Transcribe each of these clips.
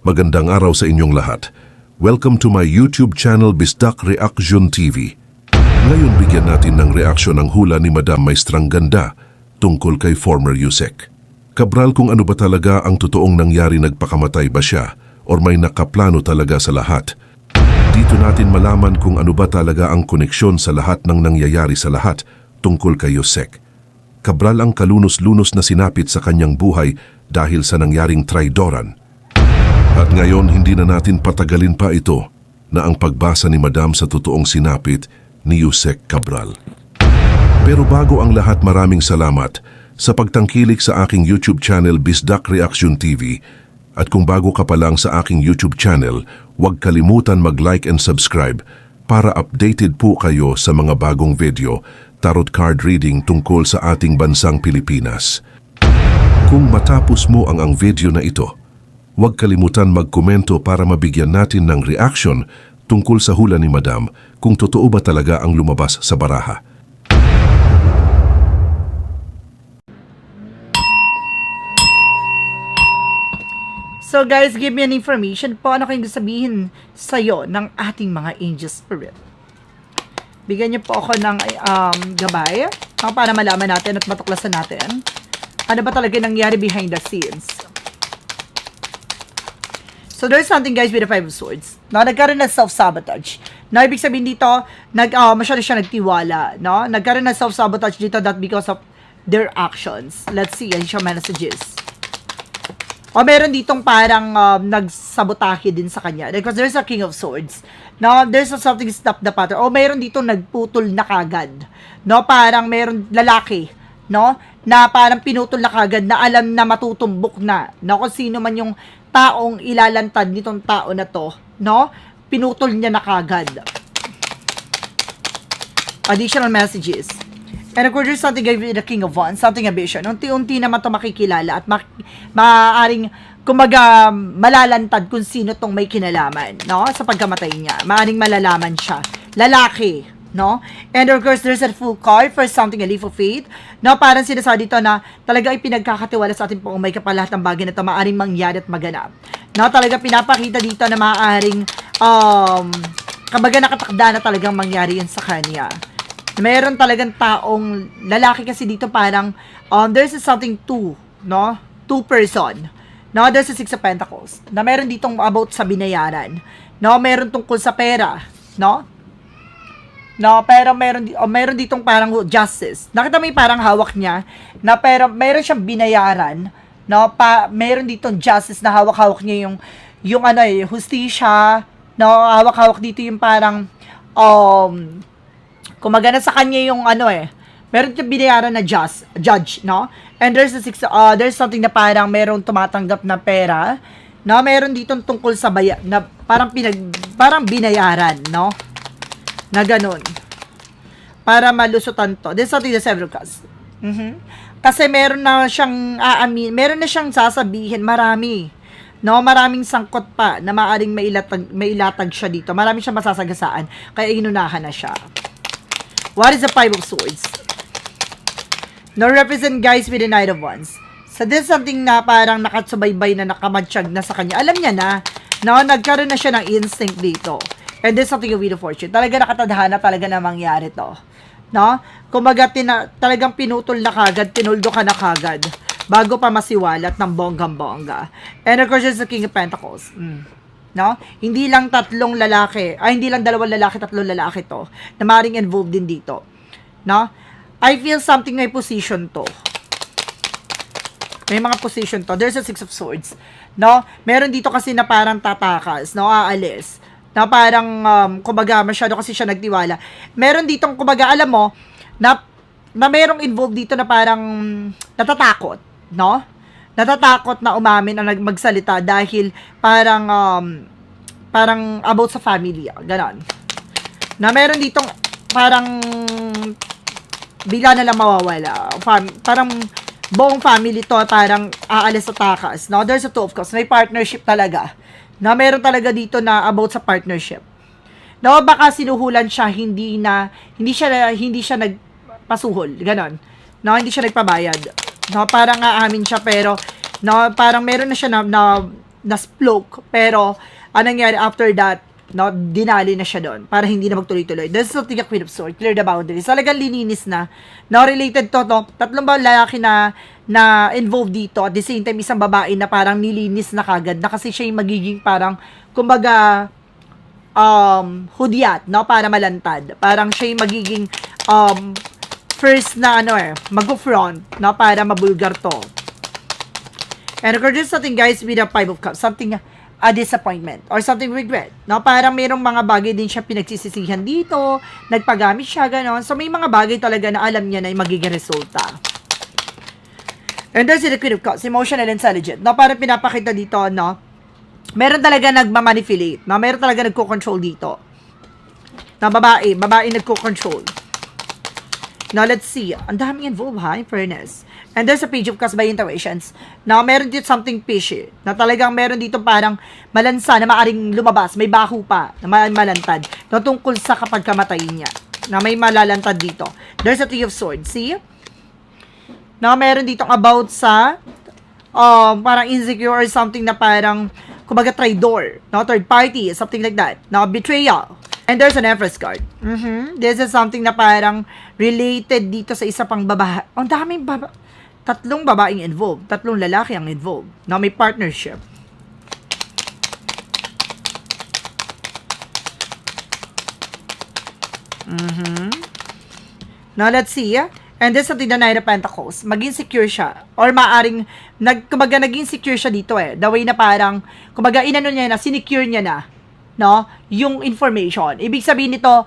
Magandang araw sa inyong lahat. Welcome to my YouTube channel Bisdak Reaction TV. Ngayon bigyan natin ng reaksyon ang hula ni Madam Maestrang Ganda tungkol kay former Yusek Cabral, kung ano ba talaga ang totoong nangyari, nagpakamatay ba siya or may nakaplano talaga sa lahat. Dito natin malaman kung ano ba talaga ang koneksyon sa lahat ng nangyayari sa lahat tungkol kay Yusek Cabral, ang kalunos-lunos na sinapit sa kanyang buhay dahil sa nangyaring traidoran. At ngayon, hindi na natin patagalin pa ito na ang pagbasa ni Madam sa totoong sinapit ni Yusek Cabral. Pero bago ang lahat, maraming salamat sa pagtangkilik sa aking YouTube channel Bisdak Reaction TV. At kung bago ka pa lang sa aking YouTube channel, huwag kalimutan mag-like and subscribe para updated po kayo sa mga bagong video, tarot card reading tungkol sa ating bansang Pilipinas. Kung matapos mo ang video na ito, huwag kalimutan magkomento para mabigyan natin ng reaction tungkol sa hula ni Madam kung totoo ba talaga ang lumabas sa baraha. So guys, give me an information po. Ano kayong sabihin sa'yo ng ating mga angel spirit? Bigyan niyo po ako ng gabay para malaman natin at matuklasan natin ano ba talaga nangyari behind the scenes. So there's something, guys, with the Five of Swords. No, nagkaroon ng self-sabotage. No, ibig sabihin dito, masyado siya nagtiwala. No, nagkaroon ng self-sabotage dito, that because of their actions. Let's see, yan siya messages. O meron ditong parang nagsabotahe din sa kanya. Because there's a King of Swords. No, there's something stop the pattern. O meron ditong nagputol na kagad. No, parang meron lalaki. No, na parang pinutol na kagad na alam na matutumbok na. No, kung sino man yung taong ilalantad nitong tao na to, no? Pinutol niya na kagad. Additional messages. And of course, there's something with the King of Wands, something a vision. Unti-unti naman ito makikilala at maaaring, kumaga, malalantad kung sino tong may kinalaman, no? Sa pagkamatay niya. Maaaring malalaman siya. Lalaki, no? And of course, there's a full card for something, a leap of faith. No, parang sinasabi dito na talaga ay pinagkakatiwala sa ating pong may kapal lahat ng bagay na ito maaaring mangyari at maganap. No, talaga pinapakita dito na maaaring kabaga nakatakda na talagang mangyari yun sa kanya. Meron talagang taong lalaki kasi dito parang there's something two, no? Two person. No, there's a Six of Pentacles. Na meron ditong about sa binayaran. No, meron tungkol sa pera, no? No, pero meron ditong parang justice. Nakita mo yung parang hawak niya, na pero meron siyang binayaran, no? Meron ditong justice na hawak-hawak niya yung hustisya, no? Hawak-hawak dito yung parang kumagana sa kanya yung meron siyang binayaran na judge, no? And there's something na parang meron tumatanggap na pera, no? Meron ditong tungkol sa na parang binayaran, no? Na ganun. Para malusutan to. There's something the Seven of Cups. Kasi meron na siyang meron na siyang sasabihin, marami. No, maraming sangkot pa na maaring mailatag siya dito. Marami siyang masasagasaan. Kaya inunahan na siya. What is the Five of Swords? No, represent, guys, with the Knight of Wands. So this is something na parang nakatsubaybay na nakamatsyag na sa kanya. Alam niya na, no, nagkaroon na siya ng instinct dito. And there's something of Wheel of Fortune. Talaga nakatadhana talaga na mangyari to. No? Kumbaga, talagang pinutol na kagad, tinuldo ka na kagad, bago pa masiwalat ng bonggang-bongga. And of course, there's the King of Pentacles. No? Hindi lang tatlong lalaki, hindi lang dalawang lalaki, tatlong lalaki to, na maaaring involved din dito. No? I feel something may position to. May mga position to. There's a Six of Swords. No? Meron dito kasi na parang tatakas, no? Aalis. Na parang, kumbaga, masyado kasi siya nagtiwala. Meron ditong, kumbaga, alam mo, na merong involved dito na parang natatakot, no? Natatakot na umamin na magsalita dahil parang about sa family, ganon. Na meron ditong parang bigla na lang mawawala. Parang buong family to, parang aalis sa takas, no? There's a Two of Cups. May partnership talaga. Na meron talaga dito na about sa partnership. No, baka sinuhulan siya, hindi siya nagpasuhol, ganon. No, hindi siya nagpabayad. No, parang aamin siya pero no, parang meron na siya na na-sploke, pero anong nangyari after that, no, dinali na siya doon para hindi na magtuloy-tuloy. This is something a Queen of Swords, clear the boundaries. Talagang lininis na. No, related to, no, tatlong ba lalaki na involved dito, at the same time, isang babae na parang nilinis na kagad, na kasi siya yung magiging parang, kumbaga, hudyat, no, para malantad. Parang siya yung magiging, first na, mag-front, no, para mabulgar to. And of course, there's something, guys, with a Five of Cups, something, a disappointment, or something regret, no, parang mayroong mga bagay din siya pinagsisisihan dito, nagpagamit siya, ganon, so may mga bagay talaga na alam niya na yung magiging resulta. And there's the Queen of Cups, emotional intelligent, no, parang pinapakita dito, no, meron talaga nagmamanipulate, no, meron talaga nagko-control dito, na babae nagko-control. Now, let's see. Ang daming involved, ha? In fairness. And there's a Page of Cups by intuitions. Now, meron dito something fishy. Na talagang meron dito parang malansa na maaring lumabas. May baho pa na malantad. Na tungkol sa kapag kamatay niya. Na may malalantad dito. There's a Three of Swords. See? Now, meron dito about sa parang insecure or something na parang kumbaga traitor. No? Third party. Something like that. Now, betrayal. And there's an Empress card. This is something na parang related dito sa isa pang babae. Ang daming tatlong babaeng involved. Tatlong lalaki ang involved. Now, may partnership. Now, let's see. And this is something na Knight of Pentacles. Maging secure siya. Or maaring, kumbaga naging secure siya dito eh. The way na parang, kumbaga inano niya na, sinecure niya na, no, yung information. Ibig sabihin nito,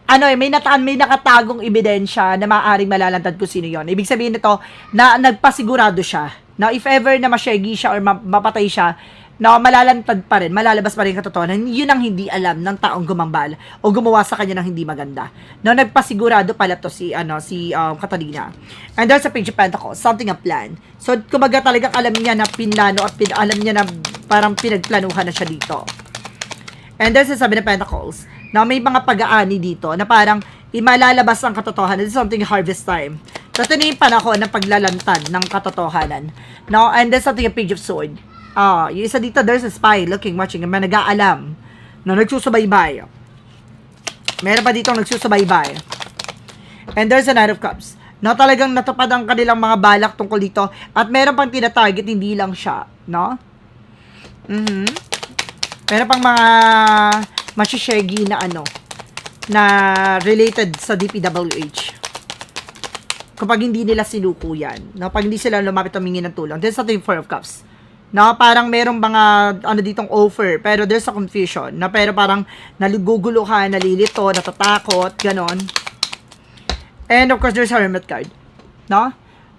may nakatagong ebidensya na maaaring malalantad kung sino yon. Ibig sabihin nito, na nagpasigurado siya, na if ever na masyegi siya or mapatay siya, na malalantad pa rin, malalabas pa rin katotohanan, yun ang hindi alam ng taong gumambal o gumawa sa kanya ng hindi maganda. No, nagpasigurado pala to si Catalina. And there's a Page of Pentacles, something a plan. So, kumbaga talagang alam niya na pinlano at alam niya na parang pinagplanuhan na siya dito. And there's a Seven of Pentacles, na may mga pag-aani dito, na parang imalalabas ang katotohanan. This is something harvest time. So, ito na yung panahon ng paglalantad ng katotohanan. No? And there's something a Page of Sword. Yung isa dito, there's a spy looking, watching, may nag-aalam, na nagsusubaybay. Meron pa dito nagsusubaybay. And there's a Knight of Cups. No, talagang natupad ang kanilang mga balak tungkol dito. At meron pang tina-target, hindi lang siya. No? Meron pang mga masishegi na na related sa DPWH. Kapag hindi nila sinuko yan. No? Pag hindi sila lumapit humingi ng tulong. There's something Four of Cups. No? Parang merong mga ditong offer. Pero there's a confusion. Na pero parang naluguguluhan, nalilito, natatakot, ganon. And of course, there's a Hermit card. No?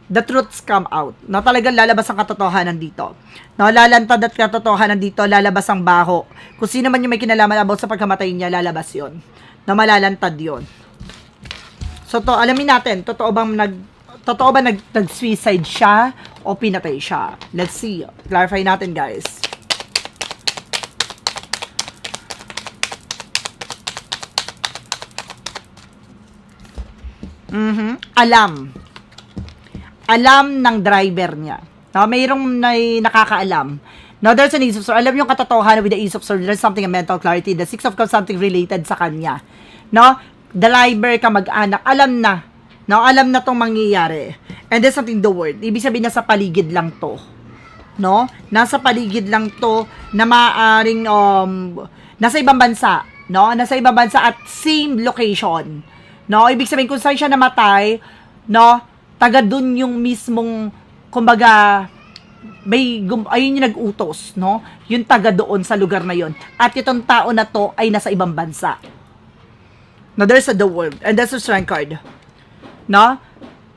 The truths come out. No, talagang lalabas ang katotohanan dito. No, lalantad at katotohanan dito, lalabas ang baho. Kung sino man yung may kinalaman about sa pagkamatay niya, lalabas yon. No, malalantad yon. So, alamin natin, totoo ba nag-suicide siya o pinatay siya? Let's see. Clarify natin, guys. Alam ng driver niya. No, mayroong nakakaalam. Now, there's an Ace of Swords. Alam yung katotohanan with the Ace of Swords. There's something a mental clarity. The Six of Cups, something related sa kanya. No? Driver ka mag-anak. Alam na. No? Alam na tong mangyayari. And there's something the word. Ibig sabihin, nasa paligid lang to. No? Nasa paligid lang to na maaaring nasa ibang bansa. No? Nasa ibang bansa at same location. No? Ibig sabihin, kung saan siya namatay, no? Taga dun yung mismong, kumbaga, ayun yung nag-utos, no? Yung taga doon sa lugar na yon. At itong tao na to ay nasa ibang bansa. Now, there's the world. And there's a strength card. No?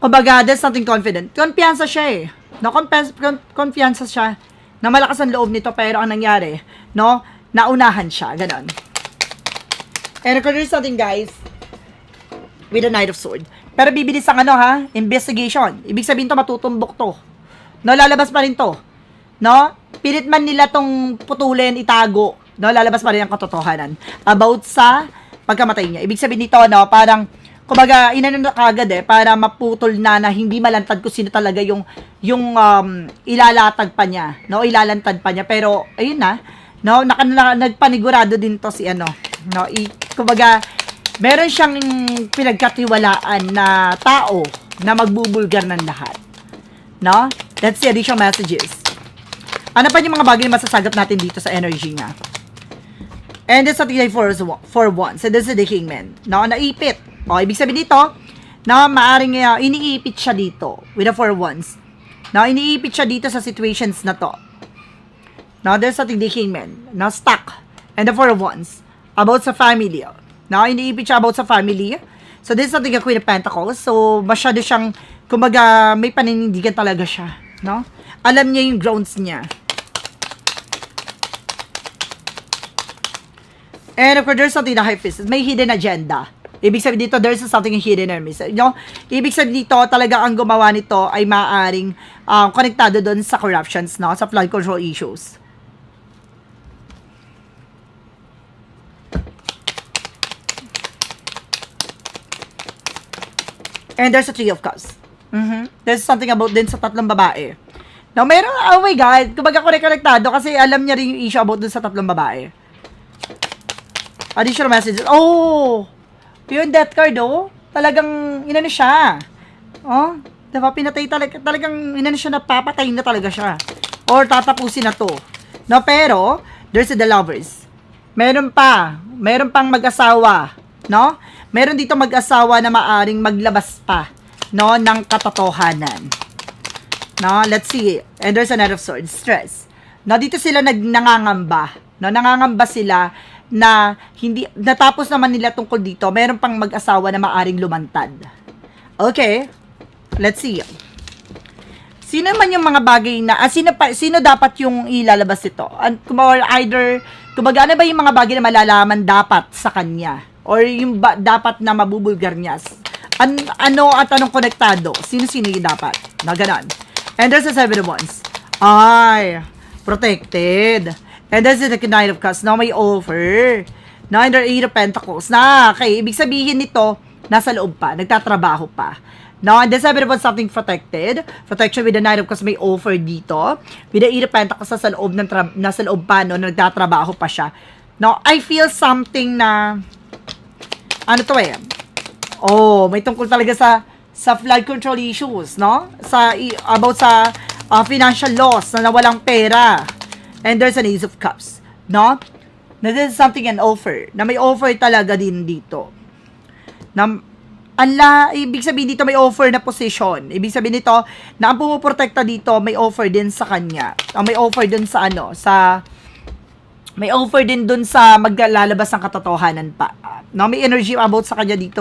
Kumbaga, there's something confident. Konfiansa siya eh. No? Konfiansa siya na malakas ang loob nito, pero ang nangyari, no? Naunahan siya. Ganon. And there's something, guys, with a Knight of Swords. Pero bibilis ang investigation. Ibig sabihin to, matutumbok to. No, lalabas pa rin to. No? Pilit man nila tong putulin, itago. No, lalabas pa rin ang katotohanan about sa pagkamatay niya. Ibig sabihin nito, no, parang kumbaga, inano na kagad para maputol na hindi malantad kung sino talaga yung ilalatag pa niya, no? Ilalantad pa niya. Pero, ayun na, no? Nagpanigurado din to si ano, no? Kumbaga, meron siyang pinagkatiwalaan na tao na magbubulgar ng lahat. No? That's the additional messages. Ano pa yung mga bagay na masasagap natin dito sa energy niya? And this is something for one. So, this is the Kingman. No? Naipit. O, ibig sabihin dito, na maaring iniipit siya dito with the 4 wands. No? Iniipit siya dito sa situations na to. No? There's something the Kingman. Na stuck. And the 4 wands. About sa family. No? Iniipit siya about sa family. So, this is something a Queen of Pentacles. So, masyado siyang, kumbaga, may paninindigan talaga siya. No? Alam niya yung grounds niya. And of course, there's something na High Priestess. May hidden agenda. Ibig sabihin dito, there's something hidden enemies. No? Ibig sabihin dito, talaga ang gumawa nito ay maaaring konektado doon sa corruptions, no? Sa flood control issues. And there's a Three of Cups. There's something about din sa tatlong babae. Now, meron, oh my God, kumbaga konektado kasi alam niya rin yung issue about dun sa tatlong babae. Additional messages. Oh! Yung death card, oh. Talagang, inano siya. Oh, diba, pinatay talagang, inano siya, napapatay na talaga siya. Or tatapusin na to. No, pero, there's the lovers. Meron pang mag-asawa. No? Meron dito mag-asawa na maaring maglabas pa, no, ng katotohanan. No, let's see. And there's a Knight of Swords, stress. No, dito sila nangangamba. No, nangangamba sila na hindi natapos naman nila tungkol dito. Meron pang mag-asawa na maaring lumantad. Okay. Let's see. Sino man yung mga bagay na sino dapat yung ilalabas ito? Kumbaga ano ba yung mga bagay na malalaman dapat sa kanya? Or yung dapat na mabubulgar niya. Ano at anong konektado? Sino-sino yung dapat? Na ganon. And there's a 7 of Wands. Ay, protected. And there's the Knight of Cups. Now may offer. Now and there 8 of Pentacles. Okay, ibig sabihin nito, nasa loob pa, nagtatrabaho pa. Now, and the 7 of Wands, something protected. Protection with the Knight of Cups, may offer dito. With the 8 of Pentacles, nasa loob pa, no, nagtatrabaho pa siya. Now, I feel something na ano to oh, may tungkol talaga sa flood control issues, no? About sa financial loss, na nawalang pera. And there's an Ace of Cups, no? Na this is something an offer, na may offer talaga din dito. Ibig sabihin dito may offer na position. Ibig sabihin dito, na ang pumuprotekta dito, may offer din sa kanya. May offer din sa may offer din dun sa maglalabas ng katotohanan pa. No, may energy about sa kanya dito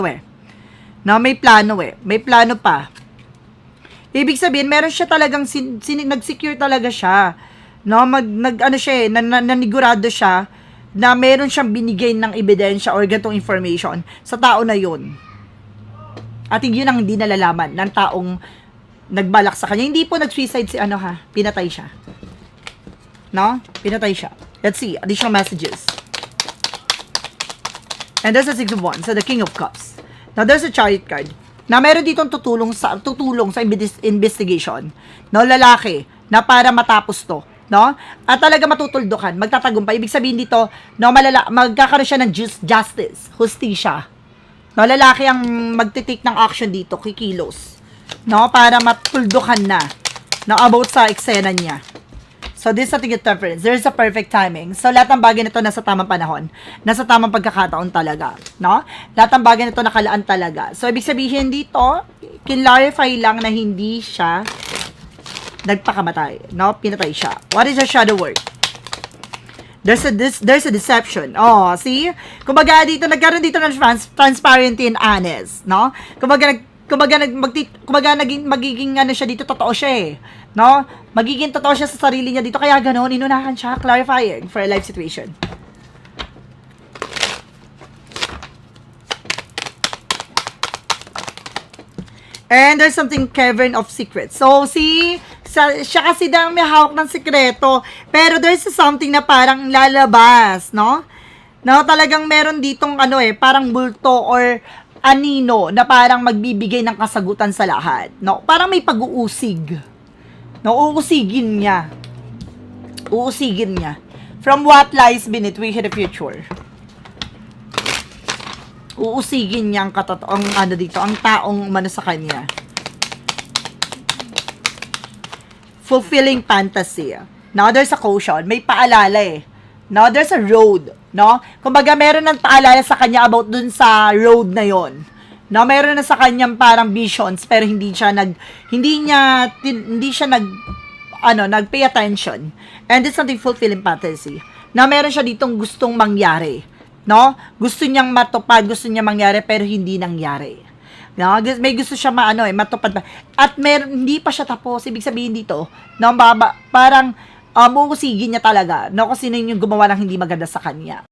No, may plano May plano pa. Ibig sabihin, meron siya talagang nag-secure talaga siya. No, nanigurado siya na meron siyang binigay ng ebidensya or ganitong information sa tao na yun. At yun ang hindi nalalaman ng taong nagbalak sa kanya. Hindi po nag-suicide si pinatay siya. No? Pinatay siya. Let's see, additional messages. And there's a 6 of Wands, so the King of Cups. Now, there's a Chariot card. Na meron ditong tutulong sa investigation. No, lalaki, na para matapos to. No? At talaga matutuldukan, magtatagumpay. Ibig sabihin dito, no, magkakaroon siya ng justice, hustisya. No, lalaki ang magtitake ng action dito, kikilos. No, para matuldukan na. No, about sa eksena niya. So, this is a ticket preference. There is a perfect timing. So, lahat ng bagay nito nasa tamang panahon. Nasa tamang pagkakataon talaga. No? Lahat ng bagay nito nakalaan talaga. So, ibig sabihin dito, clarify lang na hindi siya nagpakamatay. No? Pinatay siya. What is a shadow work? There's a deception. Oh, see? Kumbaga dito, nagkaroon dito ng transparency and honest. No? Kumbaga magiging siya dito, totoo siya No? Magiging totoo siya sa sarili niya dito. Kaya ganoon, inunahan siya, clarifying for a life situation. And there's something cavern of secrets. So, siya kasi daw may hawak ng sikreto. Pero there's something na parang lalabas, no? No, talagang meron ditong parang multo or anino na parang magbibigay ng kasagutan sa lahat. No? Parang may pag-uusig. No? Uusigin niya. Uusigin niya. From what lies beneath, we hear the future. Uusigin niya ang ano dito, ang taong umano sa kanya. Fulfilling fantasy. Now, there's a caution. May paalala eh. Now, there's a road. No? Kumbaga, meron ng paalala sa kanya about dun sa road na yon. No, meron na sa kanyang parang visions pero hindi siya nag-pay attention. And it's something fulfilling fantasy. Na meron siya ditong gustong mangyari. No? Gusto niyang matupad, gusto niyang mangyari pero hindi nangyari. No, may gusto siya matupad pa. At hindi pa siya tapos. Ibig sabihin dito, no, parang uusigin niya talaga. No, kasi sino yung gumawa ng hindi maganda sa kanya.